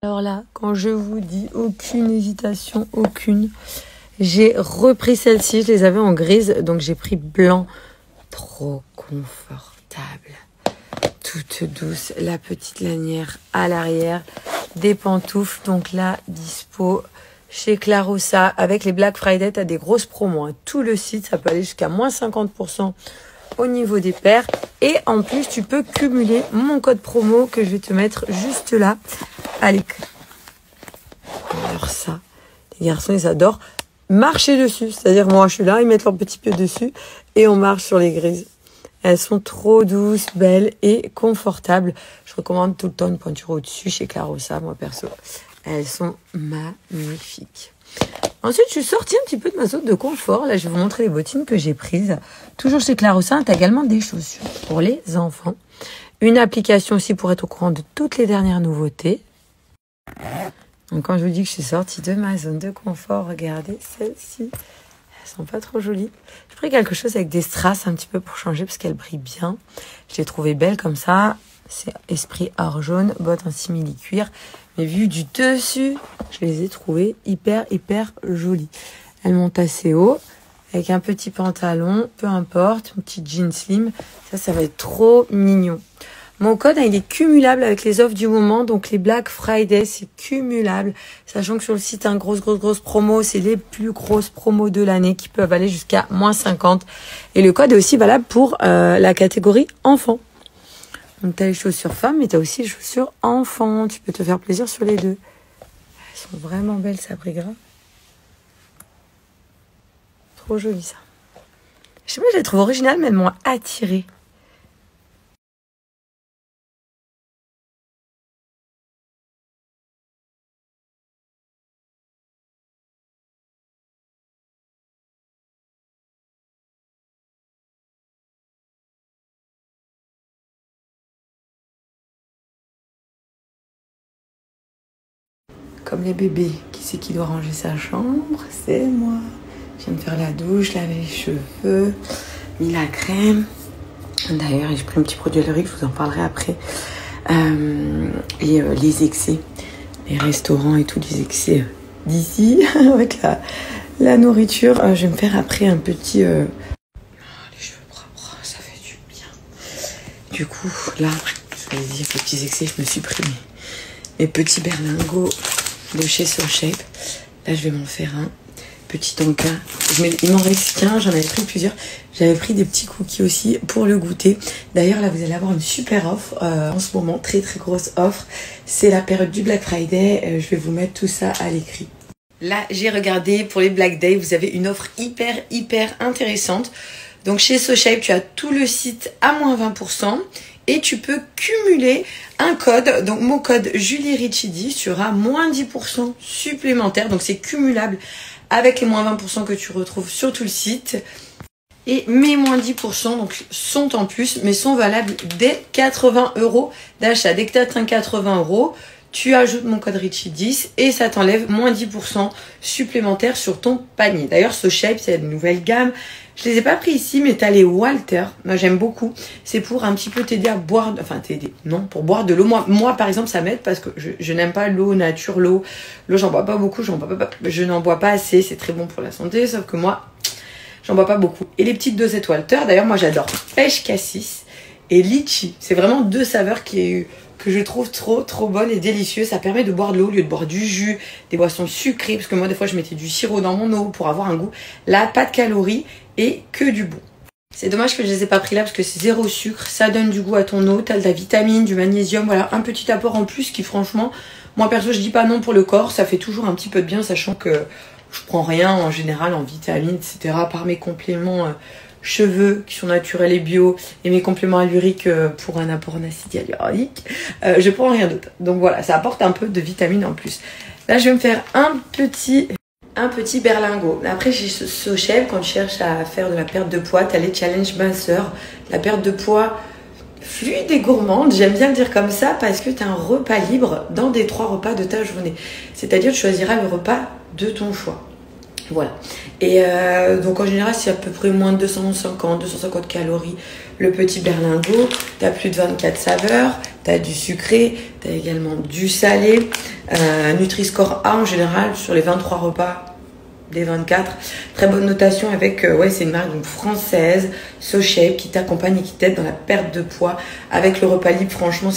Alors là, quand je vous dis aucune hésitation, aucune, j'ai repris celle-ci, je les avais en grise, donc j'ai pris blanc. Trop confortable, toute douce, la petite lanière à l'arrière, des pantoufles, donc là, dispo chez Clarossa. Avec les Black Friday, tu as des grosses promos, hein. Tout le site, ça peut aller jusqu'à moins 50% au niveau des paires. Et en plus, tu peux cumuler mon code promo que je vais te mettre juste là à l'écran. Alors ça, les garçons, ils adorent marcher dessus. C'est-à-dire, moi, je suis là, ils mettent leurs petits pieds dessus et on marche sur les grises. Elles sont trop douces, belles et confortables. Je recommande tout le temps une pointure au-dessus chez Clarossa, moi, perso. Elles sont magnifiques. Ensuite, je suis sortie un petit peu de ma zone de confort. Là, je vais vous montrer les bottines que j'ai prises. Toujours chez Clarossa, tu as également des chaussures pour les enfants. Une application aussi pour être au courant de toutes les dernières nouveautés. Donc, quand je vous dis que je suis sortie de ma zone de confort, regardez celles-ci. Elles sont pas trop jolies. J'ai pris quelque chose avec des strass un petit peu pour changer parce qu'elles brillent bien. Je les trouvais belles comme ça. C'est esprit or jaune, bottes en simili-cuir. Mais vu du dessus, je les ai trouvées hyper jolies. Elles montent assez haut, avec un petit pantalon, peu importe, un petit jean slim. Ça va être trop mignon. Mon code, il est cumulable avec les offres du moment. Donc, les Black Friday, c'est cumulable. Sachant que sur le site, grosse promo, c'est les plus grosses promos de l'année qui peuvent aller jusqu'à moins 50. Et le code est aussi valable pour la catégorie enfant. Donc, tu as les chaussures femmes, mais tu as aussi les chaussures enfants. Tu peux te faire plaisir sur les deux. Elles sont vraiment belles, Sabrigra. Trop joli, ça. Je sais pas, je les trouve originales, mais elles m'ont attirée. Comme les bébés, qui c'est qui doit ranger sa chambre? C'est moi. Je viens de faire la douche, laver les cheveux, mis la crème. D'ailleurs, j'ai pris un petit produit hyaluronique, je vous en parlerai après. Et les excès, les restaurants et tous les excès d'ici, avec la nourriture. Je vais me faire après un petit... les cheveux propres, ça fait du bien. Du coup, là, je vais dire les petits excès, je me suis pris mes petits berlingots de chez So Shape. Là, je vais m'en faire un petit tonka. Il m'en reste qu'un, j'en avais pris plusieurs. J'avais pris des petits cookies aussi pour le goûter. D'ailleurs, là, vous allez avoir une super offre en ce moment, très grosse offre. C'est la période du Black Friday. Je vais vous mettre tout ça à l'écrit. Là, j'ai regardé pour les Black Day. Vous avez une offre hyper intéressante. Donc, chez So Shape, tu as tout le site à moins 20%. Et tu peux cumuler un code. Donc, mon code Julie Richie 10 sera moins 10% supplémentaire. Donc, c'est cumulable avec les moins 20% que tu retrouves sur tout le site. Et mes moins 10% donc, sont en plus, mais sont valables dès 80 € d'achat. Dès que tu atteins 80 €, tu ajoutes mon code Richie 10 et ça t'enlève moins 10% supplémentaire sur ton panier. D'ailleurs, So Shape, c'est une nouvelle gamme. Je les ai pas pris ici, mais tu as les Walter. Moi, j'aime beaucoup. C'est pour un petit peu t'aider à boire... Enfin, t'aider. Non, pour boire de l'eau. Moi, par exemple, ça m'aide parce que je n'aime pas l'eau nature. L'eau, j'en bois pas beaucoup. Je n'en bois pas assez. C'est très bon pour la santé. Sauf que moi, j'en bois pas beaucoup. Et les petites dosettes Walter, d'ailleurs, moi, j'adore pêche cassis et litchi. C'est vraiment deux saveurs que je trouve trop bonnes et délicieuses. Ça permet de boire de l'eau au lieu de boire du jus, des boissons sucrées. Parce que moi, des fois, je mettais du sirop dans mon eau pour avoir un goût. Là, pas de calories et que du bon. C'est dommage que je les ai pas pris là parce que c'est zéro sucre. Ça donne du goût à ton eau. T'as de la vitamine, du magnésium. Voilà, un petit apport en plus qui, franchement, moi, perso, je dis pas non pour le corps. Ça fait toujours un petit peu de bien, sachant que je prends rien en général en vitamines, etc. Par mes compléments cheveux qui sont naturels et bio et mes compléments hyaluroniques pour un apport en acide hyaluronique. Je prends rien d'autre. Donc voilà, ça apporte un peu de vitamines en plus. Là, je vais me faire un petit berlingot. Après, chez So Shape, quand tu cherches à faire de la perte de poids, tu as les challenges minceurs. La perte de poids fluide et gourmande, j'aime bien le dire comme ça parce que tu as un repas libre dans des 3 repas de ta journée. C'est-à-dire, tu choisiras le repas de ton choix. Voilà. Et donc en général, c'est à peu près moins de 250 calories le petit berlingot. Tu as plus de 24 saveurs. Tu as du sucré, tu as également du salé. Nutri-Score A en général sur les 23 repas des 24. Très bonne notation avec, ouais, c'est une marque donc française, SoShape, qui t'accompagne et qui t'aide dans la perte de poids avec le repas libre. Franchement,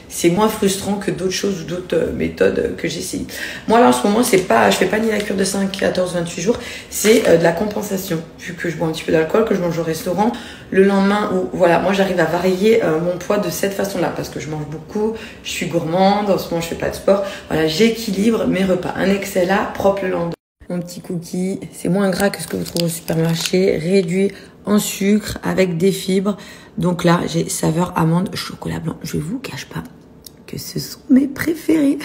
c'est moins frustrant que d'autres choses ou d'autres méthodes que j'essaye. Moi, là, en ce moment, je fais pas ni la cure de 5, 14, 28 jours. C'est de la compensation. Vu que je bois un petit peu d'alcool, que je mange au restaurant, le lendemain, voilà, moi, j'arrive à varier mon poids de cette façon-là parce que je mange beaucoup, je suis gourmande, en ce moment, je fais pas de sport. Voilà, j'équilibre mes repas. Un excès là, propre le lendemain. Mon petit cookie, c'est moins gras que ce que vous trouvez au supermarché, réduit en sucre avec des fibres. Donc là, j'ai saveur amande, chocolat blanc. Je vous cache pas que ce sont mes préférés.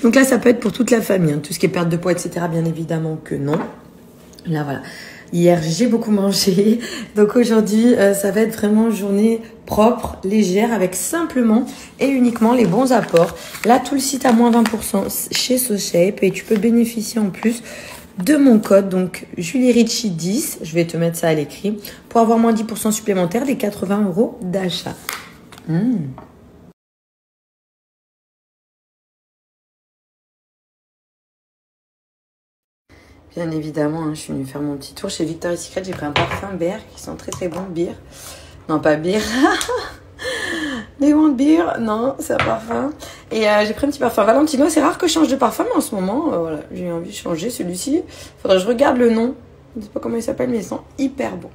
Donc là, ça peut être pour toute la famille, hein. Tout ce qui est perte de poids, etc. Bien évidemment que non. Là, voilà. Hier, j'ai beaucoup mangé. Donc aujourd'hui, ça va être vraiment une journée propre, légère, avec simplement et uniquement les bons apports. Là, tout le site à moins 20% chez SoShape et tu peux bénéficier en plus de mon code, donc JulieRicci10, je vais te mettre ça à l'écrit, pour avoir moins 10% supplémentaire des 80 € d'achat. Bien évidemment, hein, je suis venue faire mon petit tour chez Victoria's Secret. J'ai pris un parfum Beer qui sent très très bon. Beer. Non, pas Beer. They want beer. Non, c'est un parfum. Et j'ai pris un petit parfum Valentino. C'est rare que je change de parfum, mais en ce moment, voilà, j'ai envie de changer celui-ci. Faudrait que je regarde le nom. Je ne sais pas comment il s'appelle, mais il sent hyper bon.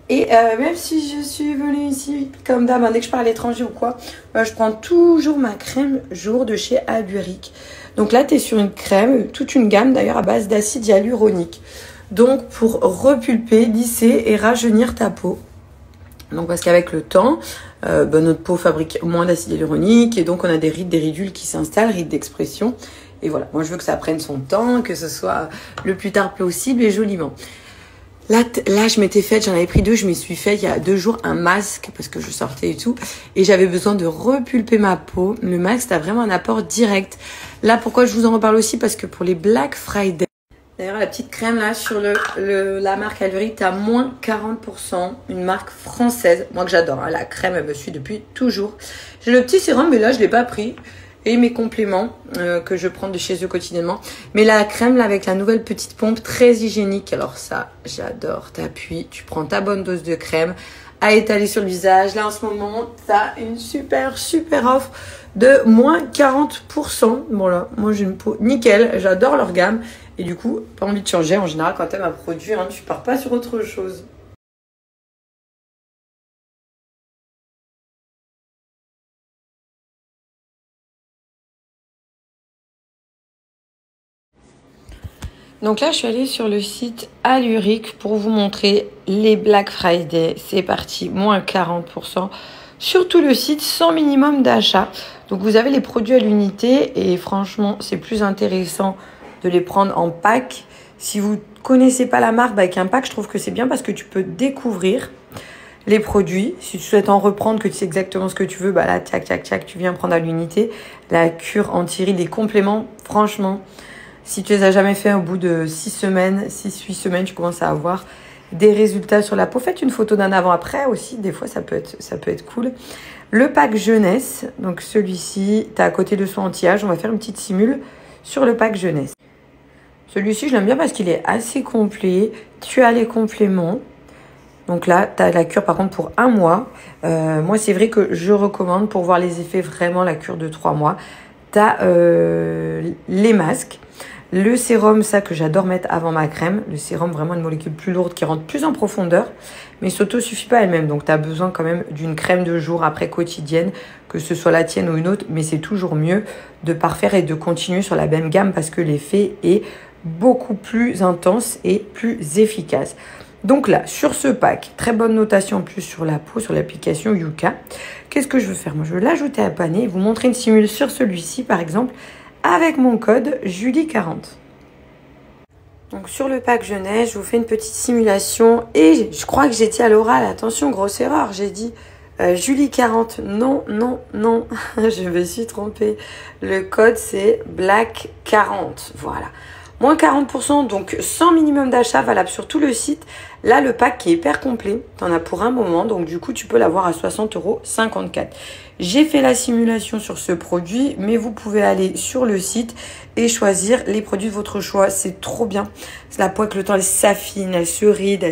Et même si je suis venue ici, comme d'hab, dès que je pars à l'étranger ou quoi, je prends toujours ma crème jour de chez Alburic. Donc là, tu es sur une crème, toute une gamme d'ailleurs à base d'acide hyaluronique. Donc pour repulper, lisser et rajeunir ta peau. Donc parce qu'avec le temps, notre peau fabrique moins d'acide hyaluronique et donc on a des rides, des ridules qui s'installent, rides d'expression. Et voilà, moi je veux que ça prenne son temps, que ce soit le plus tard possible et joliment. Là, je m'étais faite, j'en avais pris 2, je m'y suis fait il y a 2 jours un masque parce que je sortais et tout. Et j'avais besoin de repulper ma peau. Le masque, t'as vraiment un apport direct. Là, pourquoi je vous en reparle aussi? Parce que pour les Black Friday, d'ailleurs, la petite crème là sur la marque Alburic, t'as moins 40%. Une marque française, moi que j'adore. Hein. La crème, elle me suit depuis toujours. J'ai le petit sérum, mais là, je l'ai pas pris. Et mes compléments que je prends de chez eux quotidiennement. Mais la crème là avec la nouvelle petite pompe très hygiénique. Alors ça, j'adore. T'appuies, tu prends ta bonne dose de crème à étaler sur le visage. Là en ce moment, t'as une super offre de moins 40%. Bon là, moi j'ai une peau nickel. J'adore leur gamme. Et du coup, pas envie de changer. En général, quand t'aimes un produit, hein, tu pars pas sur autre chose. Donc là, je suis allée sur le site Alburic pour vous montrer les Black Friday. C'est parti, moins 40% sur tout le site sans minimum d'achat. Donc vous avez les produits à l'unité et franchement, c'est plus intéressant de les prendre en pack. Si vous connaissez pas la marque, avec un pack, je trouve que c'est bien parce que tu peux découvrir les produits. Si tu souhaites en reprendre, que tu sais exactement ce que tu veux, bah là, tac, tu viens prendre à l'unité. La cure anti-rides, les compléments, franchement... Si tu les as jamais fait, au bout de 6 semaines, 6-8 semaines, tu commences à avoir des résultats sur la peau. Faites une photo d'un avant-après aussi. Des fois, ça peut être cool. Le pack jeunesse. Donc, celui-ci, tu as à côté de son anti-âge. On va faire une petite simule sur le pack jeunesse. Celui-ci, je l'aime bien parce qu'il est assez complet. Tu as les compléments. Donc là, tu as la cure par contre pour 1 mois. Moi, c'est vrai que je recommande pour voir les effets vraiment la cure de 3 mois. Tu as les masques. Le sérum, ça que j'adore mettre avant ma crème. Le sérum, vraiment une molécule plus lourde qui rentre plus en profondeur. Mais ça suffit pas elle-même. Donc, tu as besoin quand même d'une crème de jour après quotidienne, que ce soit la tienne ou une autre. Mais c'est toujours mieux de parfaire et de continuer sur la même gamme parce que l'effet est beaucoup plus intense et plus efficace. Donc là, sur ce pack, très bonne notation en plus sur la peau, sur l'application Yuka. Qu'est-ce que je veux faire? Moi, je veux l'ajouter à paner et vous montrer une simule sur celui-ci, par exemple, avec mon code Julie40. Donc sur le pack jeunesse, je vous fais une petite simulation et je crois que j'ai dit à l'oral, attention, grosse erreur, j'ai dit Julie40. Non, je me suis trompée. Le code c'est Black40. Voilà. Moins 40%, donc sans minimum d'achat, valable sur tout le site. Là, le pack qui est hyper complet, t'en as pour un moment, donc du coup, tu peux l'avoir à 60,54 €. J'ai fait la simulation sur ce produit, mais vous pouvez aller sur le site et choisir les produits de votre choix. C'est trop bien. La peau avec le temps, elle s'affine, elle se ride,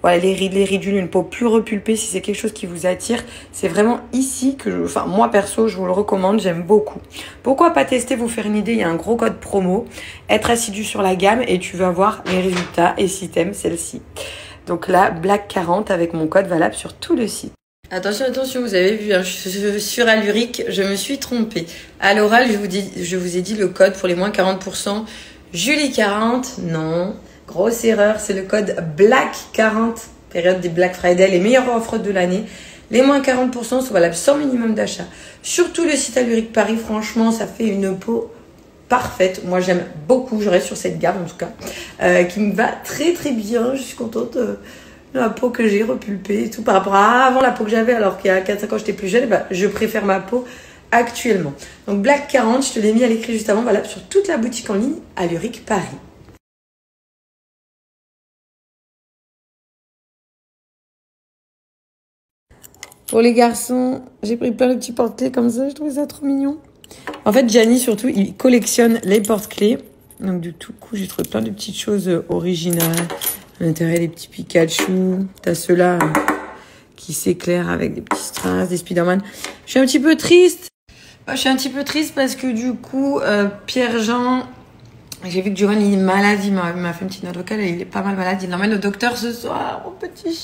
voilà, les ridules, une peau plus repulpée. Si c'est quelque chose qui vous attire, c'est vraiment ici que moi perso, je vous le recommande, j'aime beaucoup. Pourquoi pas tester, vous faire une idée, il y a un gros code promo, être assidu sur la gamme et tu vas voir les résultats et si t'aimes celle-ci. Donc là, Black 40 avec mon code valable sur tout le site. Attention, attention, vous avez vu, hein, sur Alluric, je me suis trompée. À l'oral, je vous ai dit le code pour les moins 40%. Julie 40, non. Grosse erreur, c'est le code Black 40, période des Black Friday, les meilleures offres de l'année. Les moins 40% sont valables sans minimum d'achat. Surtout le site Alluric Paris, franchement, ça fait une peau parfaite. Moi, j'aime beaucoup, je reste sur cette gamme en tout cas, qui me va très très bien. Je suis contente de la peau que j'ai repulpée et tout par rapport à avant la peau que j'avais alors qu'il y a 4-5 ans j'étais plus jeune. Je préfère ma peau actuellement. Donc Black 40, je te l'ai mis à l'écrit juste avant, valable sur toute la boutique en ligne Alluric Paris. Pour les garçons, j'ai pris plein de petits porte-clés comme ça, je trouvais ça trop mignon. En fait, Gianni surtout, il collectionne les porte-clés. Donc du tout coup, j'ai trouvé plein de petites choses originales. À l'intérieur, des petits Pikachu. T'as ceux-là qui s'éclairent avec des petits strass, des Spider-Man. Je suis un petit peu triste. Je suis un petit peu triste parce que du coup, Pierre-Jean, j'ai vu que Giovanni est malade. Il m'a fait une petite note vocale et il est pas mal malade. Il l'emmène au docteur ce soir. Oh, petit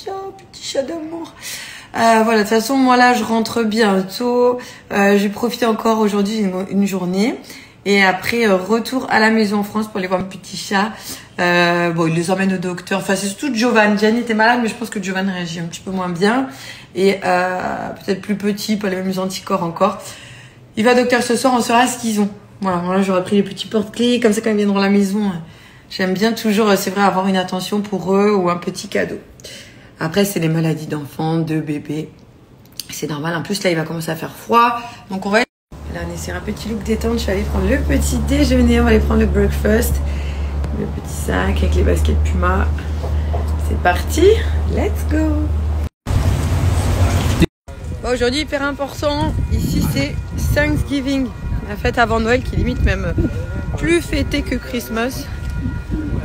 chat d'amour. Voilà, de toute façon, moi là, je rentre bientôt. J'ai profité encore aujourd'hui une journée. Et après, retour à la maison en France pour aller voir mon petit chat. Bon, il les emmène au docteur. Enfin, c'est surtout Giovanni. Gianni était malade, mais je pense que Giovanni réagit un petit peu moins bien. Et peut-être plus petit, pas les mêmes anticorps encore. Il va au docteur ce soir, on saura ce qu'ils ont. Voilà, moi j'aurais pris les petits porte-clés. Comme ça, quand ils viendront à la maison, j'aime bien toujours, c'est vrai, avoir une attention pour eux ou un petit cadeau. Après, c'est les maladies d'enfants, de bébés. C'est normal. En plus, là, il va commencer à faire froid. Donc, on va... Là, on est sur un petit look détente. Je vais aller prendre le petit déjeuner. On va aller prendre le breakfast. Le petit sac avec les baskets Puma. C'est parti. Let's go. Bon, aujourd'hui, hyper important. Ici, c'est Thanksgiving. La fête avant Noël qui est limite même plus fêtée que Christmas.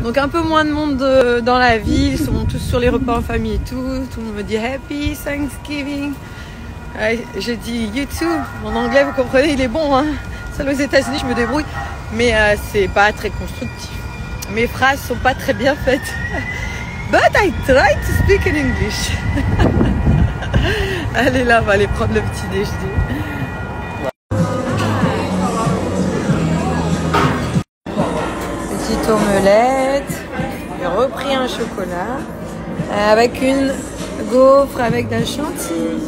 Donc un peu moins de monde dans la ville, ils sont tous sur les repas en famille et tout. Tout le monde me dit Happy Thanksgiving. Je dis you too. Mon anglais, vous comprenez, il est bon. Hein. Seul aux États-Unis, je me débrouille. Mais c'est pas très constructif. Mes phrases sont pas très bien faites. But I try to speak in English. Allez là, on va aller prendre le petit déjeuner. Petite omelette. J'ai repris un chocolat avec une gaufre avec de la chantilly.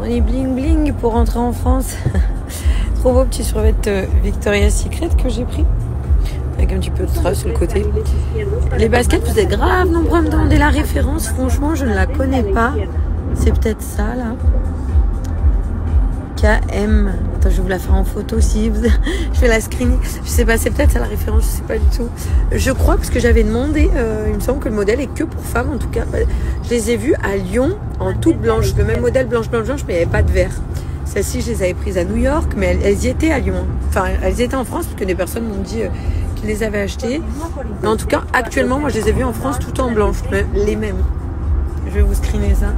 On est bling bling pour rentrer en France. Trop beau petit survêt Victoria's Secret que j'ai pris. Avec un petit peu de strass sur le côté. Les baskets, vous êtes grave nombreux à me demander la référence. Franchement, je ne la connais pas. C'est peut-être ça, là. KM. Attends, je vais vous la faire en photo si vous... Je vais la screener. Je sais pas, c'est peut-être ça la référence, je sais pas du tout. Je crois, parce que j'avais demandé, il me semble que le modèle est que pour femmes, en tout cas. Je les ai vues à Lyon, en toute blanche. Le même modèle blanche, mais il n'y avait pas de vert. Celles-ci, je les avais prises à New York, mais elles y étaient à Lyon. Enfin, elles étaient en France, parce que des personnes m'ont dit qu'ils les avaient achetées. Mais en tout cas, actuellement, moi, je les ai vues en France tout en blanche, les mêmes. Je vais vous screener ça.